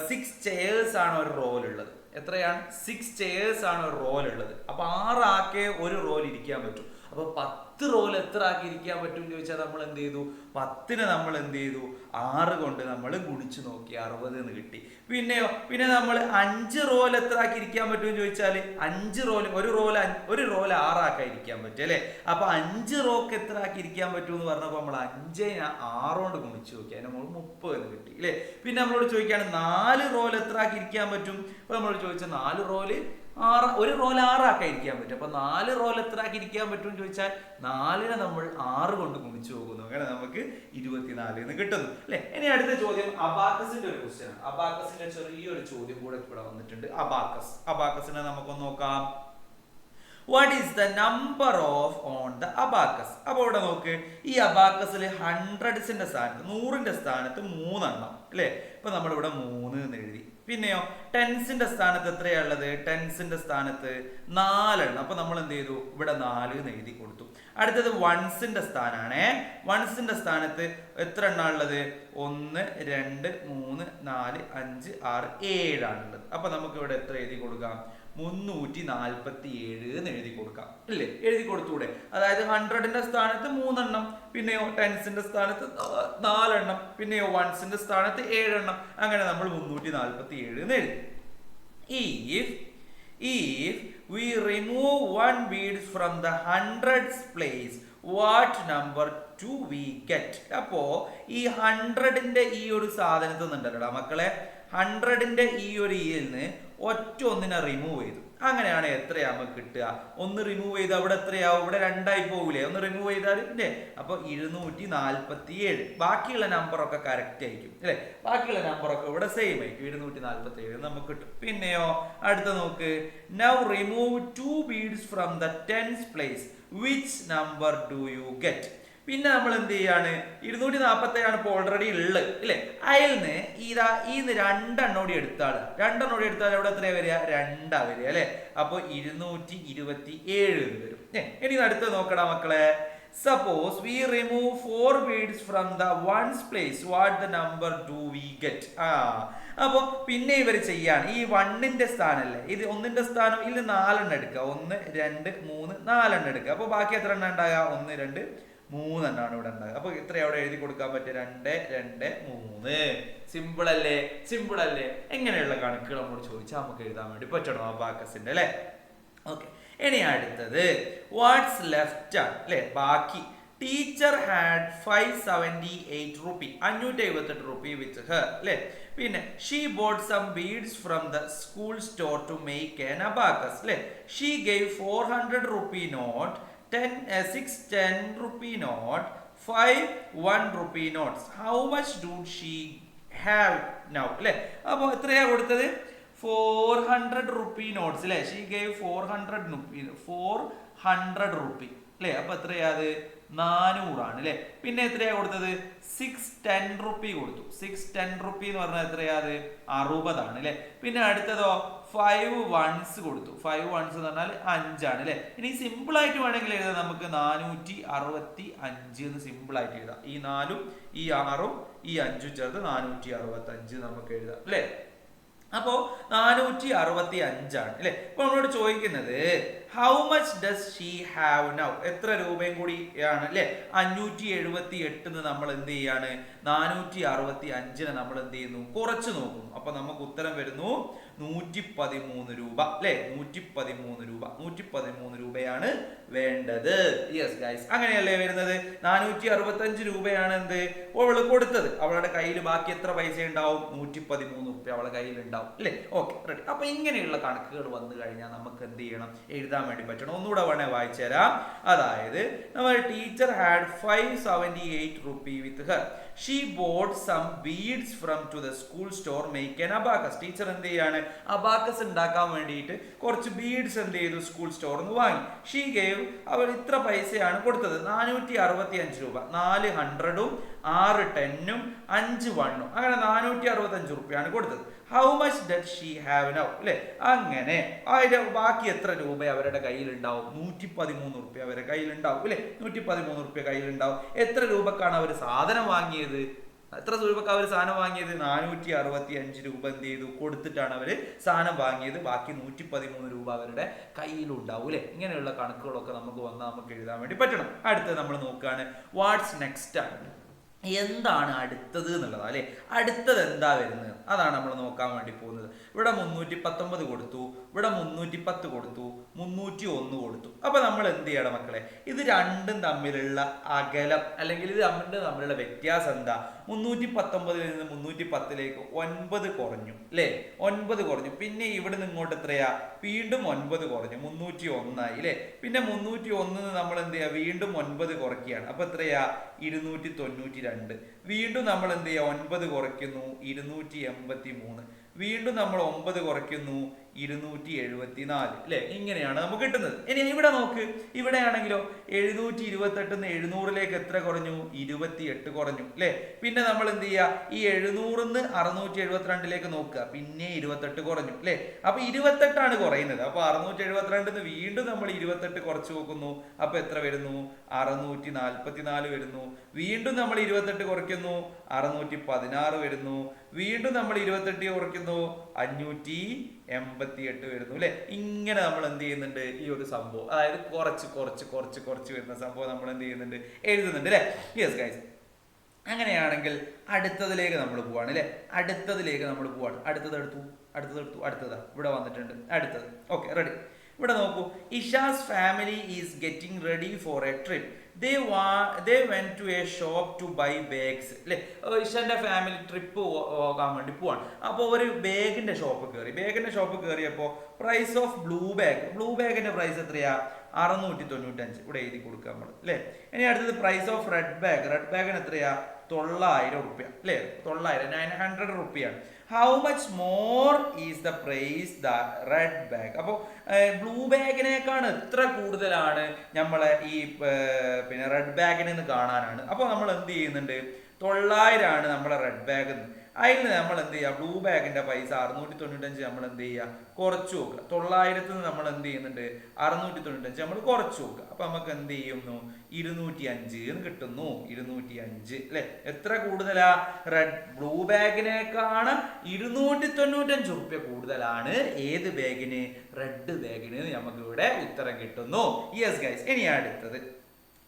6 ചെയേഴ്സ് ആണ് ഒരു റോയിലുള്ളത്. എത്രയാണ്? 6 ചെയേഴ്സ് ആണ് ഒരു റോയിലുള്ളത്. അപ്പൊ 6 ആക്കേ ഒരു റോയിൽ ഇരിക്കാൻ പറ്റും. അപ്പൊ 10 റോയിൽ എത്ര ആക്കി ഇരിക്കാൻ പറ്റും എന്ന് ചോദിച്ചാൽ നമ്മൾ എന്ത് ചെയ്തു? 10നെ നമ്മൾ എന്ത് ചെയ്തു? 6 കൊണ്ട് നമ്മൾ ഗുണിച്ചു നോക്കി, 60 എന്ന് കിട്ടി. പിന്നെ നമ്മൾ 5 റോയിൽ എത്ര ആക്കി ഇരിക്കാൻ പറ്റും എന്ന് ചോദിച്ചാൽ 5 റോയിൽ ഒരു റോയിൽ 6 ആക്കാൻ ഇരിക്കാൻ പറ്റും അല്ലെ. അപ്പൊ 5 റോക്ക് എത്ര ആക്കി ഇരിക്കാൻ പറ്റും എന്ന് പറഞ്ഞപ്പോ നമ്മൾ 5 6 കൊണ്ട് ഗുണിച്ചു നോക്കി, അതിന് നമ്മൾ 30 എന്ന് കിട്ടി അല്ലെ. പിന്നെ നമ്മളോട് ചോദിക്കുകയാണ് 4 റോയിൽ എത്ര ആക്കി ഇരിക്കാൻ പറ്റും. അപ്പൊ നമ്മളോട് ചോദിച്ചാൽ 4 റോയില് ഒരു റോയിൽ 6 ആക്കാൻ ഇരിക്കാൻ പറ്റും. അപ്പൊ 4 റോയിൽ എത്ര ആക്കി ഇരിക്കാൻ പറ്റും എന്ന് ചോദിച്ചാൽ 4നെ നമ്മൾ 6 കൊണ്ട് ഗുണിച്ചു പോകുന്നു. അങ്ങനെ നമുക്ക് 24 എന്ന് കിട്ടുന്നു അല്ലെ. ഇനി അടുത്ത ചോദ്യം അബാക്കസിന്റെ ഒരു ക്വസ്റ്റ്യൻ ആണ്. അബാക്കസിന്റെ ചെറിയൊരു ചോദ്യം കൂടെ ഇവിടെ വന്നിട്ടുണ്ട്. അബാക്കസിനെ നമുക്കൊന്ന് നോക്കാം. What is the number of on the abacus. അപ്പൊ ഇവിടെ നോക്ക്, ഈ അബാക്കസിൽ 100ന്റെ സ്ഥാനത്ത് 100ന്റെ സ്ഥാനത്ത് 3 എണ്ണം അല്ലെ. ഇപ്പൊ നമ്മളിവിടെ 3 എന്ന് എഴുതി. പിന്നെയോ ടെൻസിന്റെ സ്ഥാനത്ത് എത്രയാണുള്ളത്? ടെൻസിന്റെ സ്ഥാനത്ത് 4 എണ്ണം. അപ്പൊ നമ്മൾ എന്ത് ചെയ്തു? ഇവിടെ 4 എന്ന് എഴുതി കൊടുത്തു. അടുത്തത് വൺസിന്റെ സ്ഥാനാണ്. വൺസിന്റെ സ്ഥാനത്ത് എത്ര എണ്ണാണുള്ളത്? 1 2 3 4 5 6 7 ആണുള്ളത്. അപ്പൊ നമുക്ക് ഇവിടെ എത്ര എഴുതി കൊടുക്കാം? 347 എന്ന് എഴുതി കൊടുക്കാം അല്ലേ. എഴുതി കൊടുത്തൂടെ? അതായത് 100ന്റെ സ്ഥാനത്ത് 3 എണ്ണം, പിന്നെയോ ടെൻസിന്റെ സ്ഥാനത്ത് 4 എണ്ണം, പിന്നെയോ വൺസിന്റെ സ്ഥാനത്ത് 7 എണ്ണം. അങ്ങനെ നമ്മൾ 347 എന്ന് എഴുതി. If we remove 1 beads from the 100s place, what number do we get? അപ്പോ ഈ 100ന്റെ ഈ ഒരു സാധനത്തിൽ നിന്നുണ്ടല്ലോ മക്കളെ, 100ന്റെ ഈ ഒരു നിന്ന് ഒറ്റ ഒന്നിനെ റിമൂവ് ചെയ്തു. അങ്ങനെയാണ് എത്രയാ നമുക്ക് കിട്ടുക? 1 റിമൂവ് ചെയ്ത് അവിടെ എത്രയാവും? ഇവിടെ 2 ആയി പോകൂലേ? 1 റിമൂവ് ചെയ്താൽ ഇല്ലേ. അപ്പൊ 247. ബാക്കിയുള്ള നമ്പറൊക്കെ കറക്റ്റ് ആയിരിക്കും അല്ലെ. ബാക്കിയുള്ള നമ്പറൊക്കെ ഇവിടെ സെയിം ആയിരിക്കും. 247 നമുക്ക് കിട്ടും. പിന്നെയോ അടുത്ത നോക്ക്. Now remove 2 beads from the 10s place. Which number do you get? പിന്നെ നമ്മൾ എന്ത് ചെയ്യാണ്? 247 ഇപ്പോൾ ഓൾറെഡി ഉള്ളത് അല്ലേ. അയൽന്ന് ഈ 2 എണ്ണോടി എടുത്താൽ അവിടെ എത്രയാ വരിക? 2 വരിക അല്ലെ. അപ്പൊ 227 വരും. ഇനി അടുത്ത് നോക്കടാ മക്കളെ. Suppose we remove 4 beads from the 1's place. What the number do we get? അപ്പൊ പിന്നെ ഇവർ ചെയ്യാണ് ഈ 1ന്റെ സ്ഥാനല്ലേ, ഇത് 1ന്റെ സ്ഥാനം ഇതിൽ 4 എണ്ണം എടുക്കുക. 1 2 3 4 എണ്ണം എടുക്കുക. അപ്പൊ ബാക്കി എത്ര എണ്ണം ഉണ്ടാകുക? 1 2 3 ഇവിടെ ഉണ്ടാകുക. അപ്പൊ ഇത്ര അവിടെ എഴുതി കൊടുക്കാൻ പറ്റും 2 2 3. സിമ്പിൾ അല്ലേ? സിമ്പിൾ അല്ലേ? എങ്ങനെയുള്ള കണക്കുകൾ നമ്മൾ ചോദിച്ചാൽ നമുക്ക് എഴുതാൻ വേണ്ടി പറ്റണം അബാക്കസിന്റെ അല്ലെ. ഓക്കെ, ഇനി അടുത്തത് വാട്ട്സ് ലെഫ്റ്റ് ആണ് അല്ലെ, ബാക്കി. Teacher had 578 rupee, 578 rupee with her അല്ലെ. പിന്നെ she bought some beads from the school store to make an abacus അല്ലെ. She gave 400 rupee note, 6 10 rupee note, 5 1 rupee notes. How much do she have now അല്ലെ. അപ്പോൾ എത്രയാ കൊടുത്തത്? 400 റുപ്പി നോട്ട്സ് അല്ലെ. ഷീ ഗേവ് 400 റുപ്പി അല്ലെ. അപ്പൊ എത്രയാ അത്? 400 ആണ് അല്ലെ. പിന്നെ എത്രയാ കൊടുത്തത്? 6 10 റുപ്പി കൊടുത്തു. 6 10 റുപ്പി എന്ന് പറഞ്ഞാൽ എത്രയാ അത്? 60 ആണ് അല്ലെ. പിന്നെ അടുത്തതോ 5 ones കൊടുത്തു. 5 ones എന്ന് പറഞ്ഞാൽ 5 ആണ് അല്ലെ. ഇനി സിമ്പിൾ ആയിട്ട് വേണമെങ്കിൽ എഴുതാം നമുക്ക് 465 എന്ന് സിമ്പിൾ ആയിട്ട് എഴുതാം. ഈ 4ഉം ഈ 6ഉം ഈ 5ഉം ചേർത്ത് 465 നമുക്ക് എഴുതാം അല്ലെ. അപ്പോ 465 ആണ് അല്ലെ. അപ്പൊ നമ്മളോട് ചോദിക്കുന്നത് how much does she have now, എത്ര രൂപയും കൂടിയാണ് അല്ലെ. 578 നമ്മൾ എന്ത് ചെയ്യാണ്? 465 നമ്മൾ എന്ത് ചെയ്യുന്നു? കുറച്ച് നോക്കുന്നു. അപ്പൊ നമുക്ക് ഉത്തരം വരുന്നു 113 രൂപ അല്ലെ. 113 രൂപയാണ് വേണ്ടത്. യെസ് ഗൈസ്, അങ്ങനെയല്ലേ വരുന്നത്? 465 രൂപയാണ് എന്ത് അവള് കൊടുത്തത്. അവളുടെ കയ്യിൽ ബാക്കി എത്ര പൈസ ഉണ്ടാവും? 113 രൂപ അവളുടെ കയ്യിൽ ഉണ്ടാവും അല്ലെ. Okay, ready. അപ്പൊ ഇങ്ങനെയുള്ള കണക്കുകൾ വന്നു കഴിഞ്ഞാൽ നമുക്ക് എന്ത് ചെയ്യണം? എഴുതാൻ വേണ്ടി പറ്റണം. ഒന്നുകൂടെ വേണേ വായിച്ചു തരാം. അതായത് നമ്മൾ teacher had 578 rupee with her. She bought some beads from to the school store make an abacus. Teacher എന്ത് ചെയ്യാണ്? അബാക്കസ് ഉണ്ടാക്കാൻ വേണ്ടിയിട്ട് കുറച്ച് ബീഡ്സ് എന്ത് ചെയ്തു? സ്കൂൾ സ്റ്റോറിൽ നിന്ന് വാങ്ങി. ഷീ ഗേവ്, അവർ ഇത്ര പൈസയാണ് കൊടുത്തത്. 465 രൂപ. 4 100ഉം 6 10ഉം 5 1ഉം അങ്ങനെ 465 റുപ്യാണ് കൊടുത്തത്. How much dead she have now അല്ലെ. അങ്ങനെ അതിന്റെ ബാക്കി എത്ര രൂപ അവരുടെ കയ്യിൽ ഉണ്ടാവും? 113 റുപ്യ അവരുടെ കയ്യിൽ ഉണ്ടാവും അല്ലെ. 113 റുപ്യ കയ്യിൽ ഉണ്ടാവും. എത്ര രൂപക്കാണ് അവർ സാധനം വാങ്ങിയത്? എത്ര രൂപക്ക് അവർ സാധനം വാങ്ങിയത്? 465 രൂപ എന്ത് ചെയ്തു? കൊടുത്തിട്ടാണ് അവര് സാധനം വാങ്ങിയത്. ബാക്കി 113 രൂപ അവരുടെ കയ്യിലുണ്ടാവും അല്ലെ. ഇങ്ങനെയുള്ള കണക്കുകളൊക്കെ നമുക്ക് വന്നാൽ നമുക്ക് എഴുതാൻ വേണ്ടി പറ്റണം. അടുത്തത് നമ്മൾ നോക്കുകയാണ് വാട്ട്സ് നെക്സ്റ്റ് ആണ്. എന്താണ് അടുത്തത് എന്നുള്ളത് അല്ലെ. അടുത്തത് എന്താ വരുന്നത് അതാണ് നമ്മൾ നോക്കാൻ വേണ്ടി പോകുന്നത്. ഇവിടെ 319 കൊടുത്തു, ഇവിടെ 310 കൊടുത്തു, 301 കൊടുത്തു. അപ്പൊ നമ്മൾ എന്ത് ചെയ്യണം മക്കളെ? ഇത് രണ്ടും തമ്മിലുള്ള അകലം അല്ലെങ്കിൽ ഇത് രണ്ടും തമ്മിലുള്ള വ്യത്യാസം എന്താ? 319 നിന്ന് 310ലേക്ക് 9 കുറഞ്ഞു അല്ലെ. 9 കുറഞ്ഞു. പിന്നെ ഇവിടെ നിന്ന് ഇങ്ങോട്ട് എത്രയാ? വീണ്ടും 9 കുറഞ്ഞു, 301 ആയി അല്ലെ. പിന്നെ 301 നമ്മൾ എന്ത് ചെയ്യാ? വീണ്ടും 9 കുറയ്ക്കുകയാണ്. അപ്പൊ എത്രയാ? 292. വീണ്ടും നമ്മൾ എന്ത് ചെയ്യുക? 9 കുറയ്ക്കുന്നു, 283. വീണ്ടും നമ്മൾ 9 കുറയ്ക്കുന്നു, 274 അല്ലെ. ഇങ്ങനെയാണ് നമുക്ക് കിട്ടുന്നത്. ഇനി ഇവിടെ നോക്ക്, ഇവിടെ ആണെങ്കിലോ 728 700ലേക്ക് എത്ര കുറഞ്ഞു? 28 കുറഞ്ഞു അല്ലെ. പിന്നെ നമ്മൾ എന്ത് ചെയ്യുക? ഈ 700 672ലേക്ക് നോക്കുക, പിന്നെ 28 കുറഞ്ഞു അല്ലെ. അപ്പൊ 28 കുറയുന്നത്. അപ്പൊ 672 വീണ്ടും നമ്മൾ 28 കുറച്ച് നോക്കുന്നു. അപ്പൊ എത്ര വരുന്നു? 644 വരുന്നു. വീണ്ടും നമ്മൾ 28 കുറയ്ക്കുന്നു, 616 വരുന്നു. വീണ്ടും നമ്മൾ 28 കുറയ്ക്കുന്നു, 588 വരുന്നു അല്ലെ. ഇങ്ങനെ നമ്മൾ എന്ത് ചെയ്യുന്നുണ്ട്? ഈ ഒരു സംഭവം, അതായത് കുറച്ച് വരുന്ന സംഭവം നമ്മൾ എന്ത് ചെയ്യുന്നുണ്ട്? എഴുതുന്നുണ്ട് അല്ലെ. യെസ് ഗൈസ്, അങ്ങനെയാണെങ്കിൽ അടുത്തതിലേക്ക് നമ്മൾ പോവാണ് അല്ലെ. അടുത്തതിലേക്ക് നമ്മൾ പോവാണ്. അടുത്തതാ ഇവിടെ വന്നിട്ടുണ്ട്. അടുത്തത് ഓക്കെ, റെഡി. ഇവിടെ നോക്കൂ. Isha's family is getting ready for A trip. They went to a shop to buy bags അല്ലെ. ഇഷാന്റെ ഫാമിലി ട്രിപ്പ് പോകാൻ വേണ്ടി പോവാണ്. അപ്പോൾ ഒരു ബാഗിന്റെ ഷോപ്പ് കയറിയപ്പോൾ പ്രൈസ് ഓഫ് ബ്ലൂ ബാഗിന്റെ പ്രൈസ് എത്രയാ? 695. ഇവിടെ എഴുതി കൊടുക്കുക നമ്മൾ അല്ലെ. ഇനി അടുത്തത് പ്രൈസ് ഓഫ് റെഡ് ബാഗിന് എത്രയാ? 900 റുപ്യ അല്ലെ. 900 റുപ്യാണ്. How much more is the price the red bag. അപ്പോൾ ബ്ലൂ ബാഗിനേക്കാണ് എത്ര കൂടുതലാണ് നമ്മളെ ഈ പിന്നെ റെഡ് ബാഗിനെന്ന് കാണാനാണ്. അപ്പോൾ നമ്മൾ എന്ത് ചെയ്യുന്നുണ്ട്? 900 ആണ് നമ്മളെ റെഡ് ബാഗ്. അതിൽ നമ്മൾ എന്ത് ചെയ്യുക? ബ്ലൂ ബാഗിന്റെ പൈസ 695 നമ്മൾ എന്ത് ചെയ്യുക? കുറച്ച് നോക്കുക. 900 നമ്മൾ എന്ത് ചെയ്യുന്നുണ്ട്? 695 നമ്മൾ കുറച്ച് നോക്കുക. അപ്പൊ നമുക്ക് എന്ത് ചെയ്യുന്നു? 205 എന്ന് കിട്ടുന്നു. 205 അല്ലെ. എത്ര കൂടുതലാ? ബ്ലൂ ബാഗിനേക്കാണ് 295 റുപ്യ കൂടുതലാണ് ഏത് ബാഗിന്? റെഡ് ബാഗിന്. നമുക്ക് ഇവിടെ ഉത്തരം കിട്ടുന്നു. യെസ് ഗൈസ്, ഇനി അടുത്തത്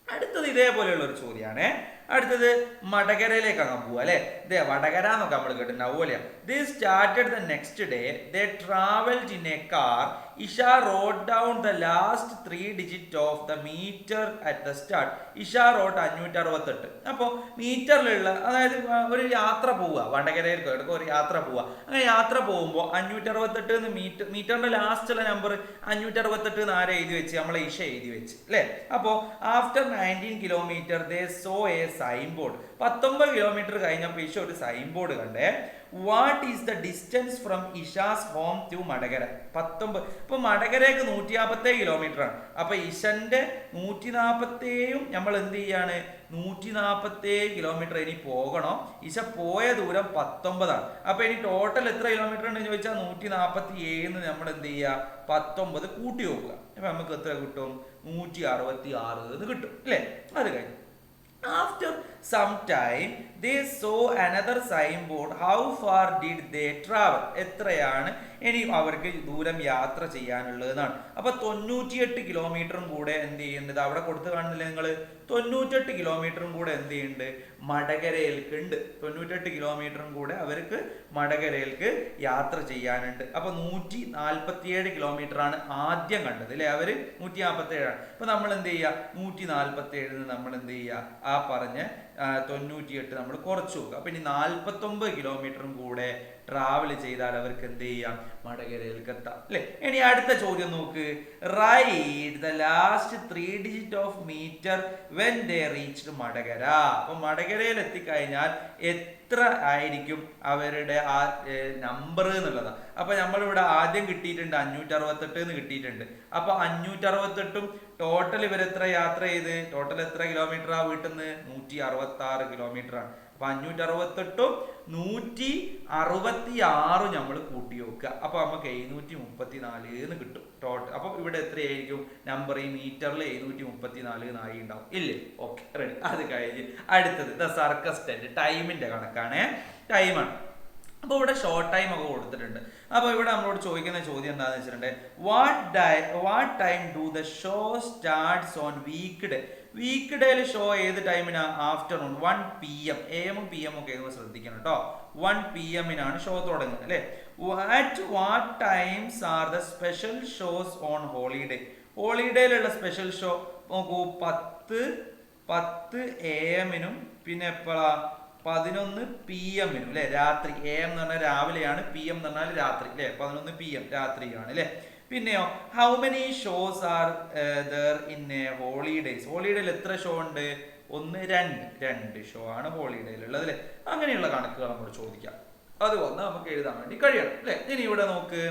അടുത്തത് ഇതേപോലെയുള്ള ഒരു ചോദ്യമാണ്. അടുത്തത് വടകരയിലേക്ക് അങ്ങ് പോവുക അല്ലെ. ഇതേ വടകര എന്നൊക്കെ നമ്മൾ കേട്ടിട്ടുണ്ടാവും പോലെ. They started the next day they travelled in a car. Isha wrote down the last 3 digit of the meter at the start. Isha wrote 568. അപ്പോൾ മീറ്ററിലുള്ള, അതായത് ഒരു യാത്ര പോവുക, വടകരയിൽ ഒരു യാത്ര പോവുക. അങ്ങനെ യാത്ര പോകുമ്പോൾ 568 എന്ന് മീറ്ററിന്റെ ലാസ്റ്റുള്ള നമ്പർ 568 എന്ന് ആരെ എഴുതി വെച്ച്? നമ്മളെ ഇഷ എഴുതി വെച്ച് അല്ലേ. അപ്പോൾ after 19 kilometre they saw a sign board. 19 kilometre കഴിഞ്ഞപ്പോൾ ഇഷ ഒരു സൈൻ ബോർഡ് കണ്ടേ. What is the distance from Isha's home to Vadakara? 19. ഇപ്പൊ വടകരക്ക് 147 കിലോമീറ്റർ ആണ്. അപ്പൊ ഇഷന്റെ 147 നമ്മൾ എന്ത് ചെയ്യാണ്? 147 കിലോമീറ്റർ ഇനി പോകണം. ഇഷ പോയ ദൂരം 19 ആണ്. അപ്പൊ ഇനി ടോട്ടൽ എത്ര കിലോമീറ്റർ ഉണ്ടെന്ന് ചോദിച്ചാൽ 147 നമ്മൾ എന്ത് ചെയ്യുക? 19 കൂട്ടി നോക്കുക. അപ്പൊ നമുക്ക് എത്ര കിട്ടും? 166 എന്ന് കിട്ടും അല്ലേ. അത് കഴിഞ്ഞു. After some time they saw another signboard. How far did they travel? എത്രയാണ് ഇനി അവർക്ക് ദൂരം യാത്ര ചെയ്യാനുള്ളതെന്നാണ്. അപ്പൊ 98 കിലോമീറ്ററും കൂടെ എന്ത് ചെയ്യുന്നുണ്ട്? അവിടെ കൊടുത്ത് കാണുന്നില്ല നിങ്ങൾ? 98 കിലോമീറ്ററും കൂടെ എന്ത് ചെയ്യുന്നുണ്ട്? വടകരയിലേക്ക് ഉണ്ട്. 98 കിലോമീറ്ററും കൂടെ അവർക്ക് വടകരയിലേക്ക് യാത്ര ചെയ്യാനുണ്ട്. അപ്പൊ 147 കിലോമീറ്റർ ആണ് ആദ്യം കണ്ടത് അല്ലെ. അവര് 147 ആണ്. അപ്പൊ നമ്മൾ എന്ത് ചെയ്യുക? 147 നമ്മൾ എന്ത് ചെയ്യുക? ആ പറഞ്ഞ 98 നമ്മൾ കുറച്ചു നോക്കുക. അപ്പൊ ഇനി 49 കിലോമീറ്ററും കൂടെ ട്രാവൽ ചെയ്താൽ അവർക്ക് എന്ത് ചെയ്യാം? വടകരയിലേക്ക് എത്താം അല്ലെ. ഇനി അടുത്ത ചോദ്യം നോക്ക്. Write the last 3 digit of meter when they reached Vadakara. അപ്പൊ വടകരയിൽ എത്തിക്കഴിഞ്ഞാൽ എത്ര ആയിരിക്കും അവരുടെ ആ നമ്പർ എന്നുള്ളതാണ്. അപ്പൊ നമ്മളിവിടെ ആദ്യം കിട്ടിയിട്ടുണ്ട് 568 എന്ന് കിട്ടിയിട്ടുണ്ട്. അപ്പൊ 568ഉം ടോട്ടൽ ഇവരെത്ര യാത്ര ചെയ്ത്? ടോട്ടൽ എത്ര കിലോമീറ്റർ ആ വീട്ടിൽ നിന്ന്? 166 കിലോമീറ്റർ ആണ്. അപ്പൊ 568ഉം 166 നമ്മൾ കൂട്ടി നോക്കുക. അപ്പൊ നമുക്ക് 734 എന്ന് കിട്ടും ടോട്ടൽ. അപ്പൊ ഇവിടെ എത്രയായിരിക്കും നമ്പർ? ഈ മീറ്ററിൽ 734 ആയി ഉണ്ടാവും ഇല്ലേ. Okay, ready. അത് കഴിഞ്ഞ് അടുത്തത് ദ സർക്കസ് ടെന്റ്. ടൈമിന്റെ കണക്കാണ്, ടൈമാണ്. അപ്പൊ ഇവിടെ ഷോർട്ട് ടൈം ഒക്കെ കൊടുത്തിട്ടുണ്ട്. അപ്പൊ ഇവിടെ നമ്മളോട് ചോദിക്കുന്ന ചോദ്യം എന്താണെന്ന് വെച്ചിട്ടുണ്ടെങ്കിൽ what time do the show starts on weekday? വീക്ക് ഡേയിൽ ഷോ ഏത് ടൈമിനാ? Afternoon 1 PM. AM ഉം PM ഒക്കെ ശ്രദ്ധിക്കണം കേട്ടോ. 1 PM ഷോ തുടങ്ങുന്നത് അല്ലെ. At what times are the special shows on holiday? ഹോളിഡേയിലുള്ള സ്പെഷ്യൽ ഷോ നോക്കൂ. 10 AM പിന്നെ എപ്പോഴാ? 11 PM അല്ലെ, രാത്രി. AM എന്ന് പറഞ്ഞാൽ രാവിലെയാണ്, PM എന്ന് പറഞ്ഞാൽ രാത്രി അല്ലെ. 11 PM രാത്രിയാണ് അല്ലെ. പിന്നെയോ how many shows are there in a holidays? ഹോളിഡേയിൽ എത്ര ഷോ ഉണ്ട്? 1, 2 ഷോ ആണ് ഹോളിഡേയിലുള്ളത് അല്ലെ. അങ്ങനെയുള്ള കണക്കുകൾ നമ്മൾ ചോദിക്കാം. അത് വന്ന് നമുക്ക് എഴുതാൻ വേണ്ടി കഴിയണം അല്ലെ. ഇനി ഇവിടെ നോക്ക്.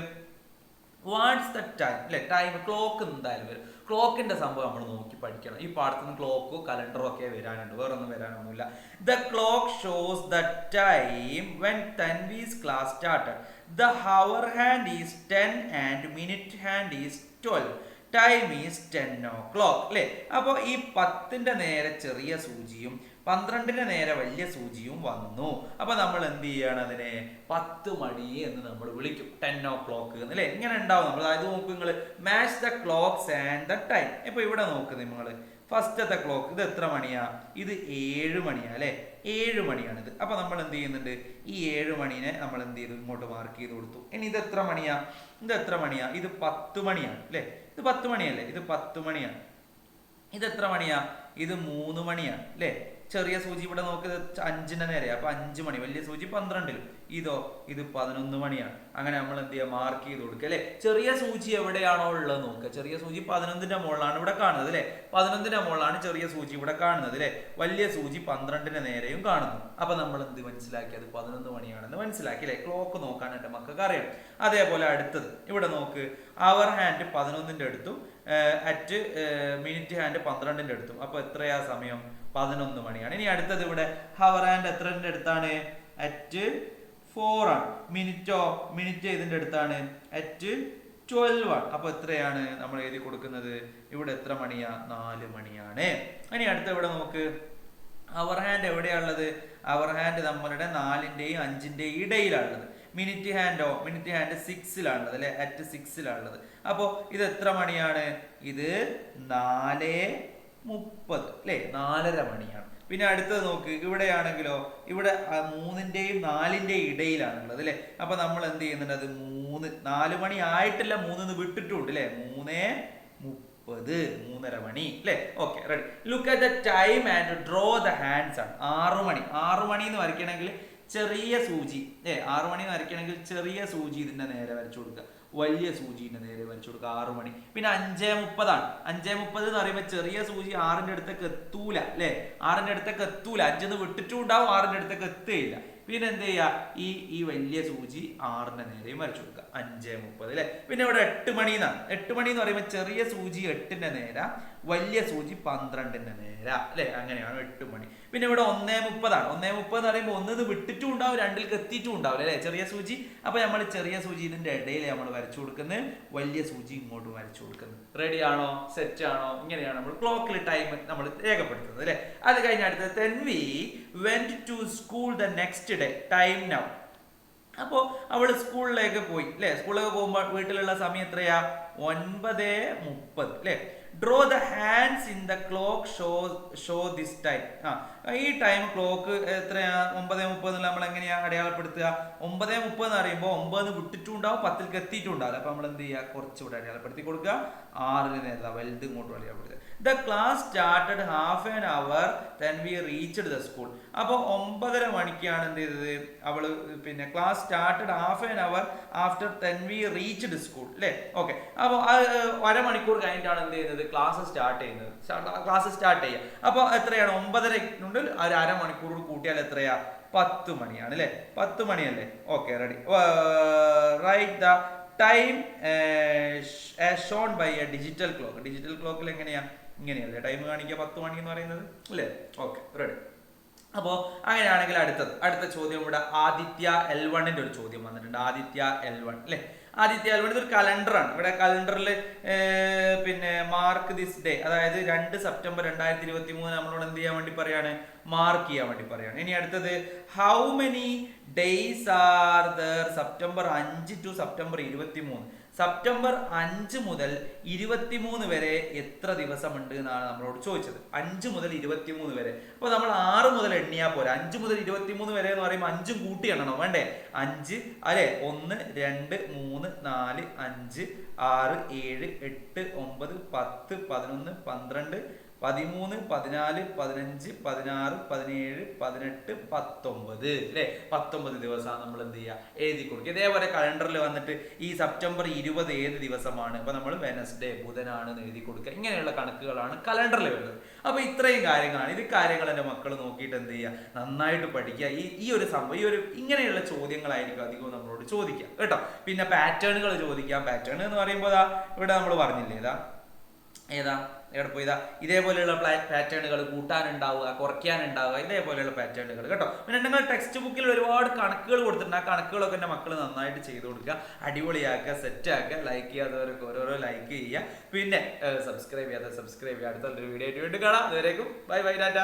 വാട്ട്സ് ദ ടൈം അല്ലെ. ടൈം ക്ലോക്ക് എന്തായാലും വരും. ക്ലോക്കിന്റെ സംഭവം നമ്മൾ നോക്കി പഠിക്കണം. ഈ പാടത്ത് നിന്ന് ക്ലോക്കോ കലണ്ടറോ ഒക്കെ വരാനുണ്ട്, വേറൊന്നും വരാനൊന്നുമില്ല. The clock shows the time when Tanvi's class started. The hour hand is 10 and minute hand is 12. Time is 10 o'clock അല്ലേ. അപ്പോൾ ഈ 10ന്റെ നേരെ ചെറിയ സൂചിയും 12ന്റെ നേരെ വലിയ സൂചിയും വന്നു. അപ്പൊ നമ്മൾ എന്ത് ചെയ്യാണ്? അതിനെ 10 മണി എന്ന് നമ്മൾ വിളിക്കും. 10 o'clock അല്ലേ. ഇങ്ങനെ ഉണ്ടാവും നമ്മൾ. അതായത് നോക്ക് നിങ്ങൾ, match the clocks and the time. ഇപ്പൊ ഇവിടെ നോക്ക് നിങ്ങൾ. ഫസ്റ്റത്തെ ക്ലോക്ക് ഇത് എത്ര മണിയാ? ഇത് 7 മണിയാ അല്ലെ. 7 മണിയാണിത്. അപ്പൊ നമ്മൾ എന്ത് ചെയ്യുന്നുണ്ട്? ഈ 7 മണിനെ നമ്മൾ എന്ത് ചെയ്തു? ഇങ്ങോട്ട് മാർക്ക് ചെയ്ത് കൊടുത്തു. ഇനി ഇത് എത്ര മണിയാ? ഇത് എത്ര മണിയാ? ഇത് 10 മണിയാണ് അല്ലെ. ഇത് 10 മണിയല്ലേ. ഇത് 10 മണിയാണ്. ഇത് എത്ര മണിയാ? ഇത് 3 മണിയാണ് അല്ലെ. ചെറിയ സൂചി ഇവിടെ നോക്കുന്നത് 5ന്റെ നേരെ. അപ്പൊ 5 മണി. വലിയ സൂചി 12ലും. ഇത് 11 മണിയാണ്. അങ്ങനെ നമ്മൾ എന്ത് ചെയ്യുക? മാർക്ക് ചെയ്ത് കൊടുക്കുക അല്ലെ. ചെറിയ സൂചി എവിടെയാണോ ഉള്ളത് നോക്കുക. ചെറിയ സൂചി 11ന്റെ മുകളിലാണ് ഇവിടെ കാണുന്നത് അല്ലെ. 11ന്റെ മുകളിലാണ് ചെറിയ സൂചി ഇവിടെ കാണുന്നത് അല്ലെ. വലിയ സൂചി 12ന്റെ നേരെയും കാണുന്നു. അപ്പൊ നമ്മൾ എന്ത് മനസ്സിലാക്കി? അത് 11 മണിയാണെന്ന് മനസ്സിലാക്കി അല്ലെ. ക്ലോക്ക് നോക്കാൻ എന്റെ മക്കൾക്ക് അറിയാം. അതേപോലെ അടുത്തത് ഇവിടെ നോക്ക്. അവർ ഹാൻഡ് 11ന്റെ അടുത്തും അറ്റ് മിനിറ്റ് ഹാൻഡ് 12ന്റെ അടുത്തും. അപ്പൊ എത്രയാ സമയം? 11 മണിയാണ്. ഇനി അടുത്തത് ഇവിടെ ഹവർ ഹാൻഡ് എത്രന്റെ അടുത്താണ്? അറ്റ് 4 ആണ്. മിനിറ്റ് ഇതിന്റെ അടുത്താണ്? അറ്റ് 12 ആണ്. അപ്പൊ എത്രയാണ് നമ്മൾ എഴുതി കൊടുക്കുന്നത്? ഇവിടെ എത്ര മണിയാ? 4 മണിയാണ്. ഇനി അടുത്ത ഇവിടെ നോക്ക്. അവർ ഹാൻഡ് എവിടെയാണുള്ളത്? അവർ ഹാൻഡ് നമ്മളുടെ 4ന്റെയും 5ന്റെയും ഇടയിലാണുള്ളത്. മിനിറ്റ് ഹാൻഡ് 6ലാണുള്ളത് അല്ലെ. അറ്റ് 6ലാണുള്ളത്. അപ്പോ ഇത് എത്ര മണിയാണ്? ഇത് 4 30 അല്ലേ 4:30 മണിയാണ്. പിന്നെ അടുത്തത് നോക്ക്, ഇവിടെയാണെങ്കിലോ ഇവിടെ 3-ന്റെയും 4-ന്റെയും ഇടയിലാണുള്ളത് അല്ലെ. അപ്പൊ നമ്മൾ എന്ത് ചെയ്യുന്നുണ്ട്, അത് 4 മണി ആയിട്ടില്ല, 3 വിട്ടിട്ടുണ്ട് അല്ലെ. 3:30 3:30 മണി അല്ലെ. Okay ready. Look at the time and draw the hands ആണ്. 6 മണി എന്ന് വരയ്ക്കണമെങ്കിൽ ചെറിയ സൂചി 6 മണി എന്ന് വരയ്ക്കണമെങ്കിൽ ചെറിയ സൂചി ഇതിന്റെ നേരെ വരച്ചു കൊടുക്കുക, വലിയ സൂചിന്റെ നേരെ വരച്ചു കൊടുക്കുക 6 മണി. പിന്നെ 5:30 ആണ്. 5:30 എന്ന് പറയുമ്പോൾ ചെറിയ സൂചി 6-ന്റെ അടുത്തേക്ക് എത്തൂല അല്ലെ. 6-ന്റെ അടുത്തേക്ക് എത്തൂല, 5 വിട്ടിട്ടും ഉണ്ടാവും, 6-ന്റെ അടുത്തേക്ക് എത്തുകയില്ല. പിന്നെ എന്ത് ചെയ്യുക, ഈ വലിയ സൂചി 6-ന്റെ നേരെയും വരച്ചു കൊടുക്കുക 5:30 അല്ലെ. പിന്നെ ഇവിടെ 8 മണി എന്നാണ്. 8 മണി എന്ന് പറയുമ്പോൾ ചെറിയ സൂചി 8-ന്റെ നേര, വലിയ സൂചി 12-ന്റെ നേര അല്ലെ. അങ്ങനെയാണ് 8 മണി. പിന്നെ ഇവിടെ 1:30 ആണ്. 1:30 എന്ന് പറയുമ്പോൾ 1 വിട്ടിട്ടും ഉണ്ടാവും, 2-ലേക്ക് എത്തിയിട്ടും ഉണ്ടാവില്ല അല്ലെ ചെറിയ സൂചി. അപ്പൊ നമ്മൾ ചെറിയ സൂചി ഇതിന്റെ ഇടയിൽ നമ്മൾ വരച്ചു കൊടുക്കുന്നത്, വലിയ സൂചി ഇങ്ങോട്ട് വരച്ചു കൊടുക്കുന്നത്. റെഡി ആണോ, സെറ്റ് ആണോ? ഇങ്ങനെയാണ് നമ്മൾ ക്ലോക്കിൽ ടൈം നമ്മൾ രേഖപ്പെടുത്തുന്നത് അല്ലെ. അത് കഴിഞ്ഞ അടുത്തത് Tanvi went to school the next day, time now. അപ്പോ അവള് സ്കൂളിലേക്ക് പോയി അല്ലെ. സ്കൂളിലേക്ക് പോകുമ്പോൾ വീട്ടിലുള്ള സമയം എത്രയാ, 9:30 അല്ലെ. Draw the hands in the clock show this time. ഈ ടൈം ക്ലോക്ക് എത്രയാ, 9:30 നമ്മൾ എങ്ങനെയാ അടയാളപ്പെടുത്തുക? 9:30 എന്ന് പറയുമ്പോൾ 9 വിട്ടിട്ടും ഉണ്ടാവും, 10-ലേക്ക് എത്തിയിട്ടും ഉണ്ടാവില്ല. അപ്പൊ നമ്മൾ എന്ത് ചെയ്യുക, കുറച്ചുകൂടെ അടയാളപ്പെടുത്തി കൊടുക്കുക. 6-ന് നേരത്തെ വലുത് ഇങ്ങോട്ട് അടയാളപ്പെടുത്തുക. The class started half an hour then we reached the school. അപ്പോൾ 9:30 മണിക്കാണ് എന്ത് ചെയ്തത്, അവള് പിന്നെ class started half an hour after then we reached school അല്ലെ. ഓക്കെ, അപ്പോൾ അരമണിക്കൂർ കഴിഞ്ഞിട്ടാണ് എന്ത് ചെയ്യുന്നത്, ക്ലാസ് സ്റ്റാർട്ട് ചെയ്യുന്നത്. ക്ലാസ് സ്റ്റാർട്ട് ചെയ്യുക. അപ്പൊ എത്രയാണ്, 9:30 ഒരു അരമണിക്കൂർ കൂട്ടിയാൽ എത്രയാ, 10 മണിയാണ് അല്ലെ. 10 മണിയല്ലേ. Okay ready. Write the time shown by a digital clock. Digital ക്ലോക്കിൽ എങ്ങനെയാ, ഇങ്ങനെയല്ലേ ടൈം കാണിക്കുക, 10 മണി എന്ന് പറയുന്നത് അല്ലേ. Okay ready. അപ്പോൾ അങ്ങനെയാണെങ്കിൽ അടുത്ത ചോദ്യം ഇവിടെ ആദിത്യ L1-ന്റെ ഒരു ചോദ്യം വന്നിട്ടുണ്ട്. ആദിത്യ L1 അല്ലെ. ആദിത്യ L1 ഇതൊരു കലണ്ടറാണ്. ഇവിടെ കലണ്ടറിൽ പിന്നെ മാർക്ക് ദിസ് ഡേ, അതായത് 2 സെപ്റ്റംബർ 2023 നമ്മളോട് എന്ത് ചെയ്യാൻ വേണ്ടി പറയാണ്, മാർക്ക് ചെയ്യാൻ വേണ്ടി പറയാണ്. ഇനി അടുത്തത് how many days are there September 5 to September 23. September 5 മുതൽ 23 വരെ എത്ര ദിവസമുണ്ട് എന്നാണ് നമ്മളോട് ചോദിച്ചത്. 5 മുതൽ 23 വരെ. അപ്പൊ നമ്മൾ 6 മുതൽ എണ്ണിയാ പോരാ. 5 മുതൽ 23 വരെ എന്ന് പറയുമ്പോൾ 5 കൂട്ടി എണ്ണണം വേണ്ടേ. 5 അല്ലെ, 1 2 3 4 5 6 7 8 9 10 11 12 13 14 15 16 17 18 19 അല്ലെ. 19 ദിവസമാണ് നമ്മൾ എന്ത് ചെയ്യുക, എഴുതി കൊടുക്കുക. ഇതേപോലെ കലണ്ടറിൽ വന്നിട്ട് ഈ സെപ്റ്റംബർ 20 ഏത് ദിവസമാണ്, അപ്പൊ നമ്മൾ വെനസ്ഡേ ബുധനാണ് എഴുതി കൊടുക്കുക. ഇങ്ങനെയുള്ള കണക്കുകളാണ് കലണ്ടറിൽ വരുന്നത്. അപ്പൊ ഇത്രയും കാര്യങ്ങളാണ്. ഇത് കാര്യങ്ങൾ എൻ്റെ മക്കൾ നോക്കിയിട്ട് എന്ത് ചെയ്യുക, നന്നായിട്ട് പഠിക്കുക. ഈ ഒരു സംഭവം, ഇങ്ങനെയുള്ള ചോദ്യങ്ങളായിരിക്കും അധികവും നമ്മളോട് ചോദിക്കുക കേട്ടോ. പിന്നെ പാറ്റേണുകൾ ചോദിക്കാം. പാറ്റേൺ എന്ന് പറയുമ്പോൾ ഇവിടെ നമ്മൾ പറഞ്ഞില്ലേ, ഏതാ എവിടെ പോയതാ, ഇതേപോലെയുള്ള പാറ്റേണുകൾ കൂട്ടാനുണ്ടാവുക, കുറയ്ക്കാനുണ്ടാവുക, ഇതേപോലെയുള്ള പാറ്റേണുകൾ കേട്ടോ. പിന്നെ നിങ്ങൾ ടെക്സ്റ്റ് ബുക്കിൽ ഒരുപാട് കണക്കുകൾ കൊടുത്തിട്ടുണ്ട്. ആ കണക്കുകളൊക്കെ എൻ്റെ മക്കൾ നന്നായിട്ട് ചെയ്ത് കൊടുക്കുക, അടിപൊളിയാക്കുക, സെറ്റാക്കുക. ലൈക്ക് ചെയ്യാത്തവരൊക്കെ ഓരോരോ ലൈക്ക് ചെയ്യുക. പിന്നെ സബ്സ്ക്രൈബ് ചെയ്യാതെ സബ്സ്ക്രൈബ് ചെയ്യുക. അടുത്തൊരു വീഡിയോ ആയിട്ട് വീണ്ടും കാണാം. അതുവരേക്കും ബൈ ബൈ ടാറ്റ.